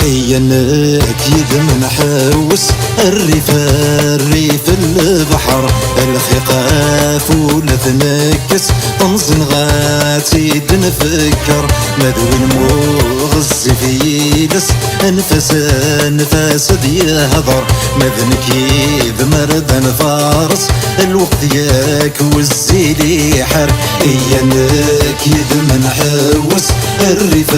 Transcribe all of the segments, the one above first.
ينك يدم نحوس الريف البحر الخقاف ولا تنكس طنزن غاتي نفكر مدوي المغز في لس انفاس يهضر مذنك يذ مرد فارس الوقت ياك والزيلي حر ينك يدم نحوس الريف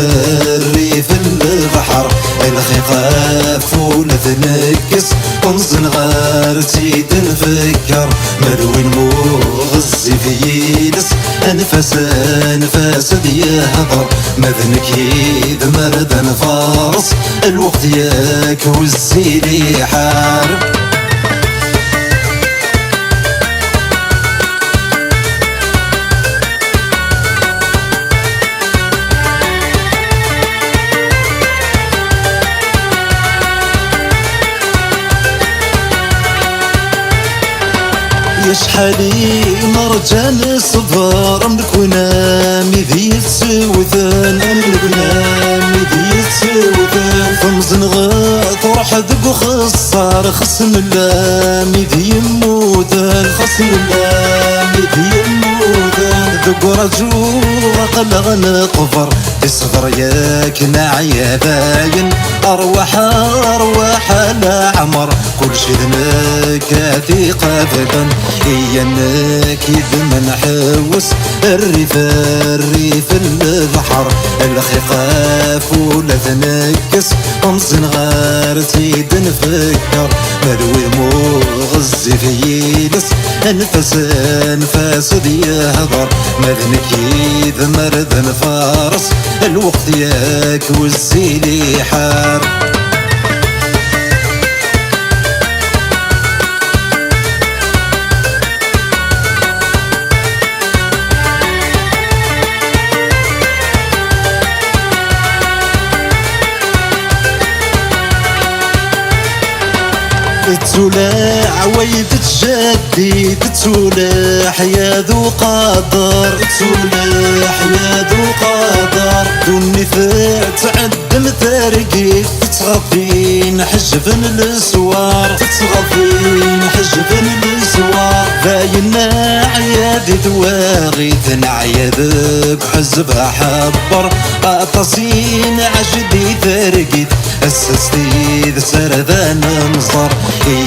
البحر الخقاف ولا تنكس طنزن غارتي تنفكر مروي المغز في لس انفاس يهضر مذنك يذ مرد فارس الوقت ياك والزيلي حار يشحالي مرجان صفار أملك ونامي ذي السوثان أملك ونامي ذي السوثان فمزن غاط روح دق خصار خصم اللامي ذي يموتان خصم اللامي ذي يموتان دق رجو قلغ نطفر الصدر ياك ناعي باين أرواح لا عمر كل شي ذنك ثقة ذبن ينك يدم نحوس الريف البحر الخقاف ولا تنكس طمزن غارتي دنفكر ملوي مغز في لس انفاس يهضر مذنك يذ مرد فارس الوقت ياك والزيلي حار تسولاح ويد تجدد تسولاح يا ذو قدر تسولاح يا ذو قدر دوني تعدم تارقي تتغفين حجبن السوار تتغفين حجبن السوار باينا عيادي دواغي تنعيادك حزبها حبر اطاسين عجدي تارقي السستي سردان مصدر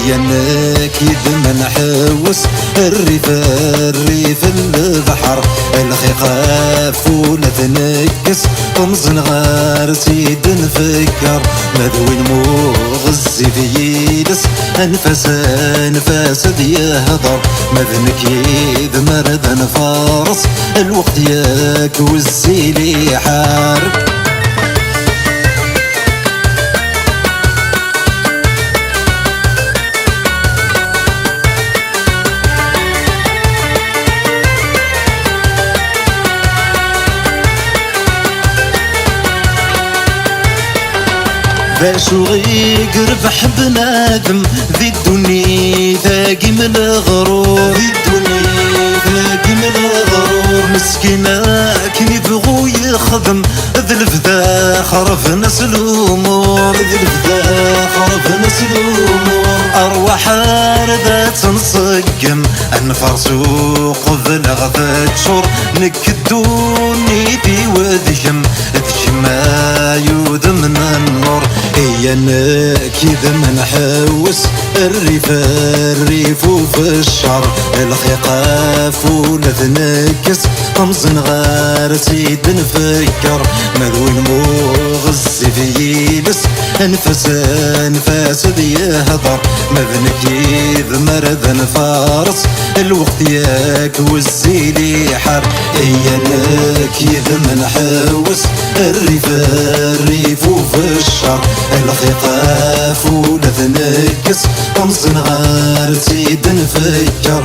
ينك يدم نحوس الريف البحر الخقاف ولا تنكس طمزن غارتي دنفكر مدوي المغز في لس انفاس يهضر مذنك يذ مرد فارس الوقت ياك والزيلي حار باشو يقرب بنادم ذي الدنيا ثاقي من الغرور ذي الدنيا ثاقي من الغرور مسكينة كن يبغو يخدم ذلف ذا خرف ناس الأمور ذلف ذا خرف ناس الأمور أرواح ردات تنصقم أنفر سوق ذلغ شور نكدوني في وذيهم ما يودم من النور ينك يذم نحوس الريف وفي الشعر الخقاف ولا تنكس طمزن غارتي دنفكر مدوي المغز في لس انفاس يهضر مذنك يذ مرد فارس الوقت ياك والزيلي حر ينك يذم نحوس الريف وفي الشعر الخقاف ولا تنكس طمزن غارتي دنفكر